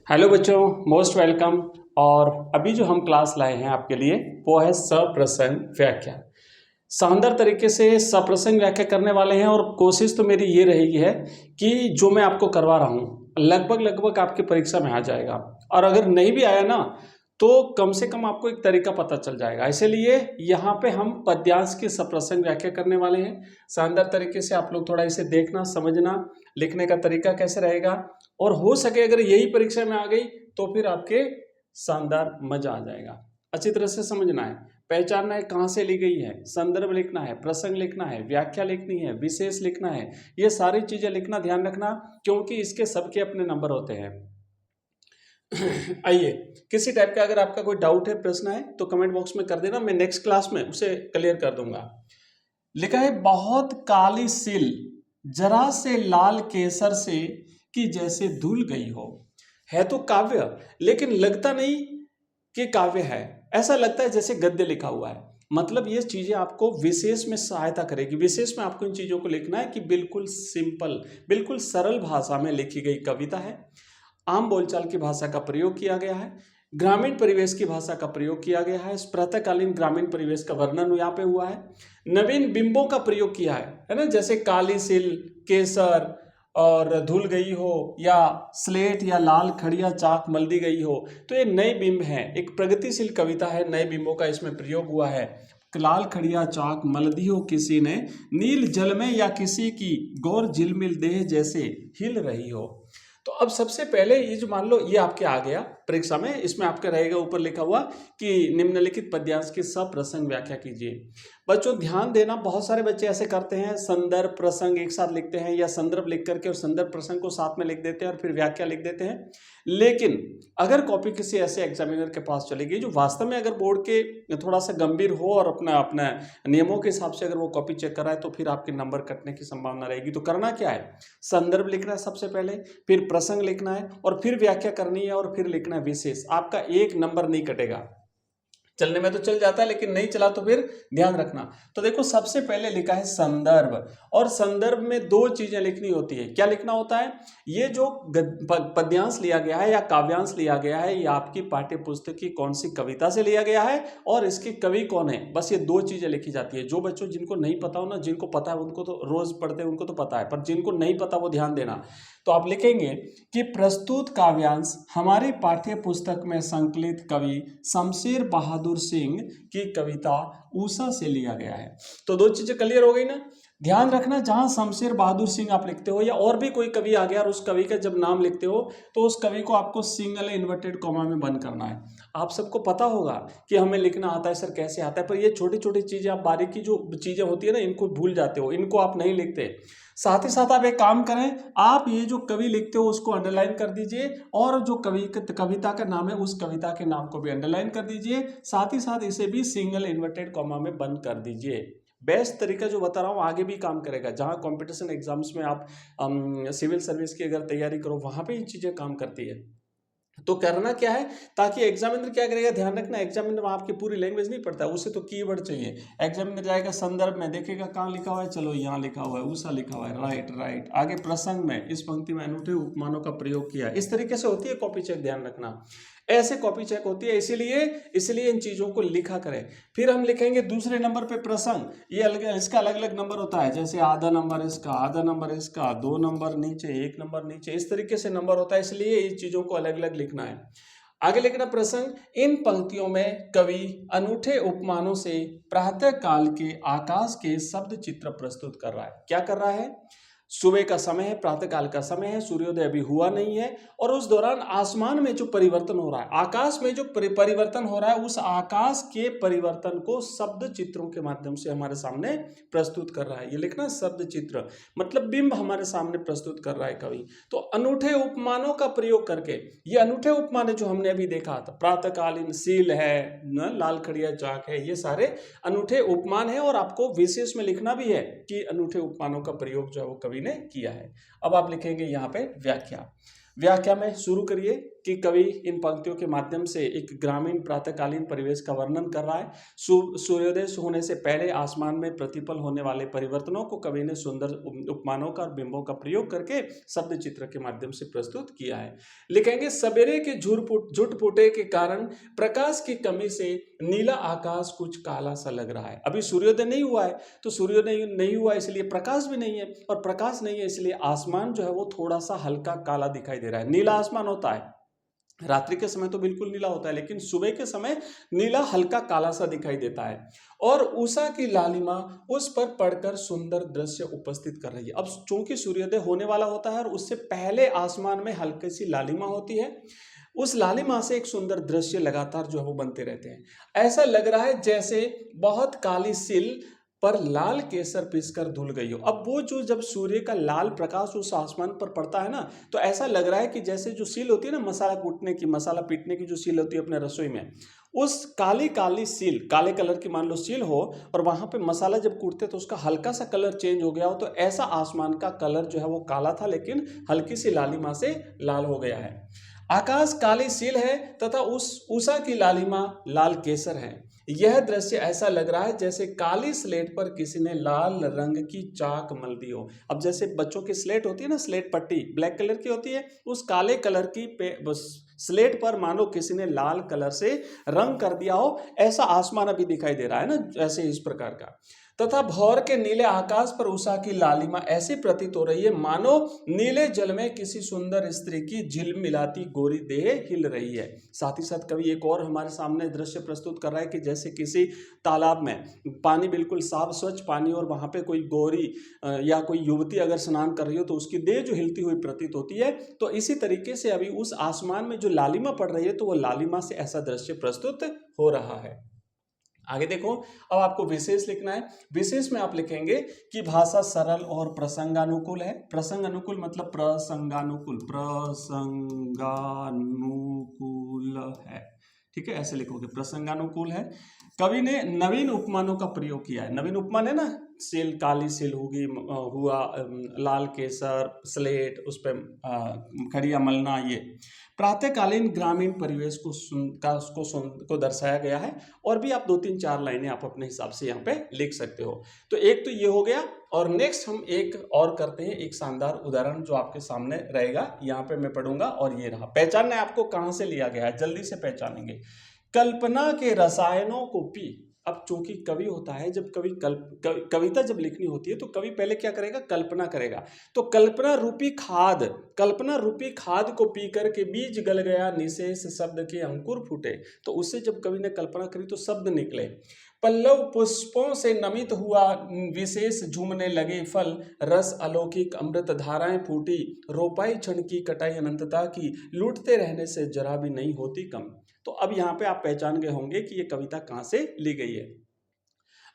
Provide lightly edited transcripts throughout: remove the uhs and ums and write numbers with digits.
Hello बच्चों, most welcome. और अभी जो हम क्लास लाए हैं आपके लिए वो है सप्रसंग व्याख्या। शानदार तरीके से सप्रसंग व्याख्या करने वाले हैं और कोशिश तो मेरी ये रहेगी है कि जो मैं आपको करवा रहा हूँ लगभग लगभग आपकी परीक्षा में आ जाएगा। और अगर नहीं भी आया ना तो कम से कम आपको एक तरीका पता चल जाएगा। इसीलिए यहाँ पे हम पद्यांश की सप्रसंग व्याख्या करने वाले हैं। शानदार तरीके से आप लोग थोड़ा इसे देखना, समझना, लिखने का तरीका कैसे रहेगा। और हो सके अगर यही परीक्षा में आ गई तो फिर आपके शानदार मजा आ जाएगा। अच्छी तरह से समझना है, पहचानना है कहाँ से ली गई है, संदर्भ लिखना है, प्रसंग लिखना है, व्याख्या लिखनी है, विशेष लिखना है। ये सारी चीजें लिखना, ध्यान रखना, क्योंकि इसके सबके अपने नंबर होते हैं। आइए, किसी टाइप का अगर आपका कोई डाउट है, प्रश्न है तो कमेंट बॉक्स में कर देना, मैं नेक्स्ट क्लास में उसे क्लियर कर दूंगा। लिखा है बहुत काली सिल जरा से लाल केसर से कि जैसे धुल गई हो। है तो काव्य लेकिन लगता नहीं कि काव्य है, ऐसा लगता है जैसे गद्य लिखा हुआ है। मतलब ये चीजें आपको विशेष में सहायता करेगी। विशेष में आपको इन चीजों को लिखना है कि बिल्कुल सिंपल, बिल्कुल सरल भाषा में लिखी गई कविता है। आम बोलचाल की भाषा का प्रयोग किया गया है, ग्रामीण परिवेश की भाषा का प्रयोग किया गया है, प्रातःकालीन ग्रामीण परिवेश का वर्णन यहाँ पे हुआ है, नवीन बिंबों का प्रयोग किया है ना, जैसे काली सिल, केसर और धुल गई हो, या स्लेट या लाल खड़िया चाक मल दी गई हो। तो ये नए बिंब हैं, एक प्रगतिशील कविता है, नए बिंबों का इसमें प्रयोग हुआ है। लाल खड़िया चाक मल दी हो किसी ने, नील जल में या किसी की गौर झिलमिल देह जैसे हिल रही हो। तो अब सबसे पहले ये जो मान लो ये आपके आ गया परीक्षा में, इसमें आपका रहेगा ऊपर लिखा हुआ कि निम्नलिखित पद्यांश की सप्रसंग व्याख्या कीजिए। बच्चों ध्यान देना, बहुत सारे बच्चे ऐसे करते हैं, संदर्भ प्रसंग एक साथ लिखते हैं या संदर्भ लिख करके और संदर्भ प्रसंग को साथ में लिख देते हैं और फिर व्याख्या लिख देते हैं। लेकिन अगर कॉपी किसी ऐसे एग्जामिनर के पास चलेगी जो वास्तव में अगर बोर्ड के थोड़ा सा गंभीर हो और अपना अपना नियमों के हिसाब से अगर वो कॉपी चेक कर रहा है तो फिर आपके नंबर कटने की संभावना रहेगी। तो करना क्या है, संदर्भ लिखना है सबसे पहले, फिर प्रसंग लिखना है और फिर व्याख्या करनी है और फिर लिखना है विशेष। आपका एक नंबर नहीं कटेगा। चलने में तो चल जाता है लेकिन नहीं चला तो फिर ध्यान रखना। तो देखो सबसे पहले लिखा है संदर्भ, और संदर्भ में दो चीजें लिखनी होती है। क्या लिखना होता है, ये जो पद्यांश लिया गया है या काव्यांश लिया गया है, ये आपकी पाठ्य पुस्तक की कौन सी कविता से लिया गया है और इसके कवि कौन है, बस ये दो चीजें लिखी जाती है। जो बच्चों जिनको नहीं पता हो ना, जिनको पता है उनको तो रोज पढ़ते हैं उनको तो पता है, पर जिनको नहीं पता वो ध्यान देना। तो आप लिखेंगे कि प्रस्तुत काव्यांश हमारी पाठ्य पुस्तक में संकलित कवि शमशेर बहादुर सिंह की कविता ऊषा से लिया गया है। तो दो चीजें क्लियर हो गई ना। ध्यान रखना, जहां शमशेर बहादुर सिंह आप लिखते हो या और भी कोई कवि आ गया और उस कवि का जब नाम लिखते हो तो उस कवि को आपको सिंगल इन्वर्टेड कॉमा में बंद करना है। आप सबको पता होगा कि हमें लिखना आता है सर, कैसे आता है, पर ये छोटी छोटी चीजें आप बारीकी जो चीजें होती है ना इनको भूल जाते हो, इनको आप नहीं लिखते। साथ ही साथ आप एक काम करें, आप ये जो कवि लिखते हो उसको अंडरलाइन कर दीजिए और जो कविता का नाम है उस कविता के नाम को भी अंडरलाइन कर दीजिए। साथ ही साथ इसे भी सिंगल इन्वर्टेड कॉमा में बंद कर दीजिए। बेस्ट तरीका जो बता रहा हूँ आगे भी काम करेगा। जहाँ कंपटीशन एग्जाम्स में आप सिविल सर्विस की अगर तैयारी करो वहाँ पे ये चीज़ें काम करती है। तो करना क्या है, ताकि एग्जामिनर क्या करेगा, ध्यान रखना, एग्जामिनर आपकी पूरी लैंग्वेज नहीं पढ़ता, उसे तो कीवर्ड चाहिए। एग्जामिनर जाएगा संदर्भ में, देखेगा कहाँ लिखा हुआ है, चलो यहाँ लिखा हुआ है, उषा लिखा हुआ है, राइट राइट। आगे प्रसंग में इस पंक्ति में अनूठे उपमानों का प्रयोग किया, इस तरीके से होती है कॉपी चेक, ध्यान रखना ऐसे कॉपी चेक होती है। इसीलिए इन चीजों को लिखा करें। फिर हम लिखेंगे दूसरे नंबर पे प्रसंग, ये अलग, इसका अलग अलग नंबर होता है, जैसे आधा नंबर इसका, आधा नंबर इसका, 2 नंबर नीचे, 1 नंबर नीचे, इस तरीके से नंबर होता है, इसलिए इन चीजों को अलग अलग लिखना है। आगे लिखना प्रसंग, इन पंक्तियों में कवि अनूठे उपमानों से प्रातः काल के आकाश के शब्द चित्र प्रस्तुत कर रहा है। क्या कर रहा है, सुबह का समय है, प्रातः काल का समय है, सूर्योदय अभी हुआ नहीं है और उस दौरान आसमान में जो परिवर्तन हो रहा है, आकाश में जो परिवर्तन हो रहा है, उस आकाश के परिवर्तन को शब्द चित्रों के माध्यम से हमारे सामने प्रस्तुत कर रहा है। ये लिखना शब्द चित्र, मतलब बिंब हमारे सामने प्रस्तुत कर रहा है कवि। तो अनूठे उपमानों का प्रयोग करके, ये अनूठे उपमान जो हमने अभी देखा था, प्रातःकालीन सील है न, लाल खड़िया चाक है, ये सारे अनूठे उपमान है और आपको विशेष में लिखना भी है कि अनूठे उपमानों का प्रयोग जो है वो कवि ने किया है। अब आप लिखेंगे यहाँ पे व्याख्या। व्याख्या में शुरू करिए कि कवि इन पंक्तियों के माध्यम से एक ग्रामीण प्रातःकालीन परिवेश का वर्णन कर रहा है। सूर्योदय होने से पहले आसमान में प्रतिपल होने वाले परिवर्तनों को कवि ने सुंदर उपमानों का और बिंबों का प्रयोग करके शब्द चित्र के माध्यम से प्रस्तुत किया है। लिखेंगे सवेरे के झुटपुटे के कारण प्रकाश की कमी से नीला आकाश कुछ काला सा लग रहा है। अभी सूर्योदय नहीं हुआ है, तो सूर्योदय नहीं हुआ इसलिए प्रकाश भी नहीं है, और प्रकाश नहीं है इसलिए आसमान जो है वो थोड़ा सा हल्का काला दिखाई दे रहा है। नीला आसमान होता है, रात्रि के समय तो बिल्कुल नीला होता है, लेकिन सुबह के समय नीला हल्का काला सा दिखाई देता है। और उषा की लालिमा उस पर पड़कर सुंदर दृश्य उपस्थित कर रही है। अब चूंकि सूर्योदय होने वाला होता है और उससे पहले आसमान में हल्की सी लालिमा होती है, उस लालिमा से एक सुंदर दृश्य लगातार जो है वो बनते रहते हैं। ऐसा लग रहा है जैसे बहुत काली सिल पर लाल केसर पिसकर धुल गई हो। अब वो जो जब सूर्य का लाल प्रकाश उस आसमान पर पड़ता है ना, तो ऐसा लग रहा है कि जैसे जो सील होती है ना मसाला कूटने की, मसाला पीटने की जो सील होती है अपने रसोई में, उस काली काली सील, काले कलर की मान लो सील हो, और वहां पे मसाला जब कूटते तो उसका हल्का सा कलर चेंज हो गया हो, तो ऐसा आसमान का कलर जो है वो काला था लेकिन हल्की सी लालिमा से लाल हो गया है। आकाश काली सील है तथा उस उषा की लालिमा लाल केसर है। यह दृश्य ऐसा लग रहा है जैसे काली स्लेट पर किसी ने लाल रंग की चाक मल दी हो। अब जैसे बच्चों की स्लेट होती है ना, स्लेट पट्टी ब्लैक कलर की होती है, उस काले कलर की स्लेट पर मानो किसी ने लाल कलर से रंग कर दिया हो, ऐसा आसमान अभी दिखाई दे रहा है ना, ऐसे इस प्रकार का। तथा भौर के नीले आकाश पर उषा की लालिमा ऐसी प्रतीत हो रही है मानो नीले जल में किसी सुंदर स्त्री की झिलमिलाती गोरी देह हिल रही है। साथ ही साथ कवि एक और हमारे सामने दृश्य प्रस्तुत कर रहा है कि जैसे किसी तालाब में पानी बिल्कुल साफ स्वच्छ पानी, और वहां पे कोई गोरी या कोई युवती अगर स्नान कर रही हो तो उसकी देह जो हिलती हुई प्रतीत होती है। तो इसी तरीके से अभी उस आसमान में जो लालिमा पड़ रही है, तो वो लालिमा से ऐसा दृश्य प्रस्तुत हो रहा है। आगे देखो, अब आपको विशेष लिखना है। विशेष में आप लिखेंगे कि भाषा सरल और प्रसंगानुकूल है। प्रसंग अनुकूल मतलब प्रसंगानुकूल, प्रसंगानुकूल है, ठीक है, ऐसे लिखोगे, प्रसंगानुकूल है। कवि ने नवीन उपमानों का प्रयोग किया है। नवीन उपमान है ना, सिल, काली सिल होगी, हुआ लाल केसर, स्लेट, उस पर खड़िया मलना, ये प्रातःकालीन ग्रामीण परिवेश को दर्शाया गया है। और भी आप 2-3-4 लाइनें आप अपने हिसाब से यहाँ पे लिख सकते हो। तो एक तो ये हो गया, और नेक्स्ट हम एक और करते हैं, एक शानदार उदाहरण जो आपके सामने रहेगा, यहाँ पे मैं पढ़ूंगा, और ये रहा। पहचानना है आपको कहाँ से लिया गया है, जल्दी से पहचानेंगे। कल्पना के रसायनों को पी। अब चूंकि कवि होता है, जब कविता जब लिखनी होती है तो कवि पहले क्या करेगा, कल्पना करेगा। तो कल्पना रूपी खाद को पी करके बीज गल गया, निशेष शब्द के अंकुर फूटे। तो उससे जब कवि ने कल्पना करी तो शब्द निकले। पल्लव पुष्पों से नमित हुआ, विशेष झूमने लगे फल, रस अलौकिक अमृत धाराएं फूटी, रोपाई क्षण की कटाई अनंतता की, लूटते रहने से जरा भी नहीं होती कम। तो अब यहाँ पे आप पहचान गए होंगे कि ये कविता कहाँ से ली गई है।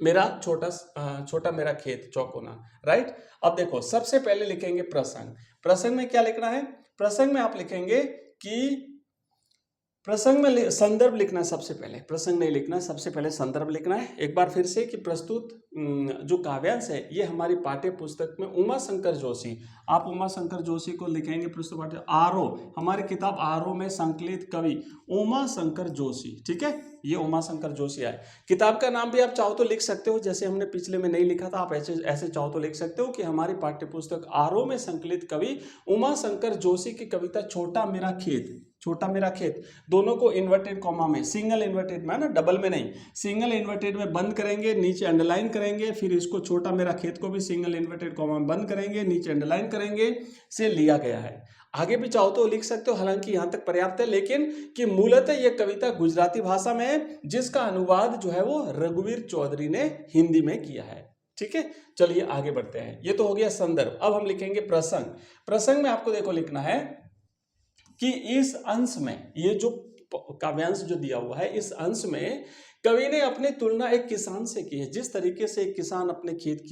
मेरा छोटा मेरा खेत चौकोना, राइट। अब देखो, सबसे पहले लिखेंगे प्रसंग। प्रसंग में क्या लिखना है, प्रसंग में आप लिखेंगे कि प्रसंग में संदर्भ लिखना है सबसे पहले, प्रसंग नहीं लिखना है, सबसे पहले संदर्भ लिखना है। एक बार फिर से कि प्रस्तुत जो काव्यांश है ये हमारी पाठ्य पुस्तक में उमा शंकर जोशी, आप उमा शंकर जोशी को लिखेंगे प्रस्तुत पाठ्य आरो, हमारी किताब आरो में संकलित कवि उमा शंकर जोशी, ठीक है, ये उमा शंकर जोशी है। किताब का नाम भी आप चाहो तो लिख सकते हो, जैसे हमने पिछले में नहीं लिखा था, आप ऐसे चाहो तो लिख सकते हो कि हमारी पाठ्य पुस्तक आरो में संकलित कवि उमा शंकर जोशी की कविता छोटा मेरा खेत। छोटा मेरा खेत दोनों को इन्वर्टेड कॉमा में, सिंगल इन्वर्टेड में ना, डबल में नहीं, सिंगल इन्वर्टेड में बंद करेंगे, नीचे अंडरलाइन करेंगे, फिर इसको छोटा मेरा खेत को भी सिंगल इन्वर्टेड कॉमा में बंद करेंगे, नीचे अंडरलाइन करेंगे, से लिया गया है। आगे भी चाहो तो लिख सकते हो, हालांकि यहाँ तक पर्याप्त है, लेकिन कि मूलतः यह कविता गुजराती भाषा में है, जिसका अनुवाद जो है वो रघुवीर चौधरी ने हिंदी में किया है, ठीक है। चलिए आगे बढ़ते हैं, ये तो हो गया संदर्भ। अब हम लिखेंगे प्रसंग। प्रसंग में आपको देखो लिखना है कि इस अंश में, ये जो काव्यांश जो दिया हुआ है, इस अंश में कवि ने अपनी तुलना एक किसान से की है। जिस तरीके से एक किसान अपने खेत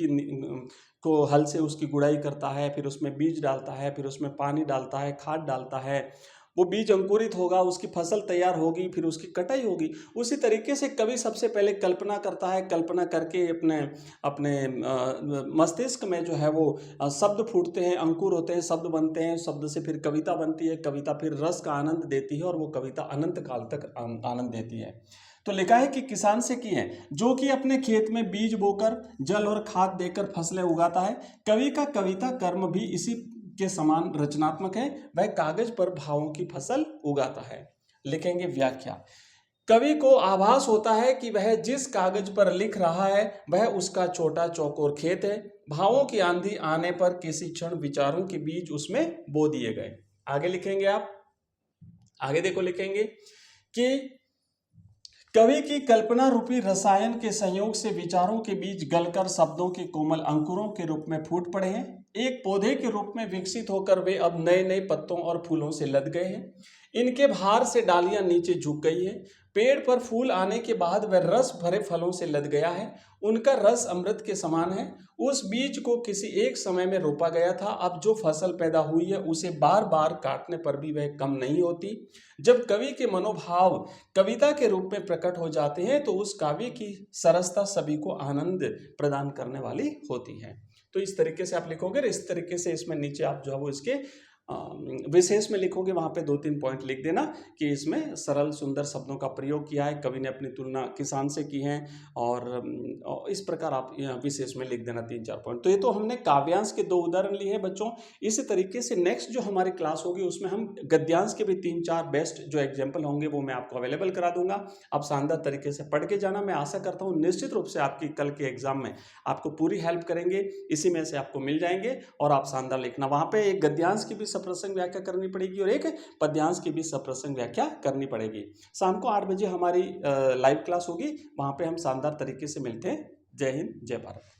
को हल से उसकी गुड़ाई करता है, फिर उसमें बीज डालता है, फिर उसमें पानी डालता है, खाद डालता है, वो बीज अंकुरित होगा, उसकी फसल तैयार होगी, फिर उसकी कटाई होगी। उसी तरीके से कवि सबसे पहले कल्पना करता है, कल्पना करके अपने अपने मस्तिष्क में जो है वो शब्द फूटते हैं, अंकुर होते हैं, शब्द बनते हैं, शब्द से फिर कविता बनती है, कविता फिर रस का आनंद देती है और वो कविता अनंत काल तक आनंद देती है। तो लिखा है कि किसान से की है जो कि अपने खेत में बीज बोकर जल और खाद देकर फसलें उगाता है। कवि का कविता कर्म भी इसी के समान रचनात्मक है, वह कागज पर भावों की फसल उगाता है। लिखेंगे व्याख्या। कवि को आभास होता है कि वह जिस कागज पर लिख रहा है वह उसका छोटा चौकोर खेत है। भावों की आंधी आने पर किसी क्षण विचारों के बीज उसमें बो दिए गए। आगे लिखेंगे आप, आगे देखो लिखेंगे कि कवि की कल्पना रूपी रसायन के संयोग से विचारों के बीज गलकर शब्दों के कोमल अंकुरों के रूप में फूट पड़े हैं। एक पौधे के रूप में विकसित होकर वे अब नए नए पत्तों और फूलों से लद गए हैं। इनके भार से डालियां नीचे झुक गई है। पेड़ पर फूल आने के बाद वह रस भरे फलों से लद गया है। उनका रस अमृत के समान है। उस बीज को किसी एक समय में रोपा गया था, अब जो फसल पैदा हुई है उसे बार बार काटने पर भी वह कम नहीं होती। जब कवि के मनोभाव कविता के रूप में प्रकट हो जाते हैं तो उस काव्य की सरसता सभी को आनंद प्रदान करने वाली होती है। तो इस तरीके से आप लिखोगे, इस तरीके से इसमें नीचे आप जो है वो इसके विशेष में लिखोगे, वहाँ पे 2-3 पॉइंट लिख देना कि इसमें सरल सुंदर शब्दों का प्रयोग किया है, कवि ने अपनी तुलना किसान से की है और इस प्रकार आप विशेष में लिख देना 3-4 पॉइंट। तो ये तो हमने काव्यांश के 2 उदाहरण लिए हैं बच्चों। इसी तरीके से नेक्स्ट जो हमारी क्लास होगी उसमें हम गद्यांश के भी 3-4 बेस्ट जो एग्जाम्पल होंगे वो मैं आपको अवेलेबल करा दूंगा। आप शानदार तरीके से पढ़ के जाना। मैं आशा करता हूँ निश्चित रूप से आपकी कल के एग्जाम में आपको पूरी हेल्प करेंगे, इसी में से आपको मिल जाएंगे और आप शानदार लिखना। वहाँ पे एक गद्यांश की भी सप्रसंग व्याख्या करनी पड़ेगी और एक पद्यांश की भी सप्रसंग व्याख्या करनी पड़ेगी। शाम को 8 बजे हमारी लाइव क्लास होगी, वहाँ पे हम शानदार तरीके से मिलते हैं। जय हिंद, जय भारत।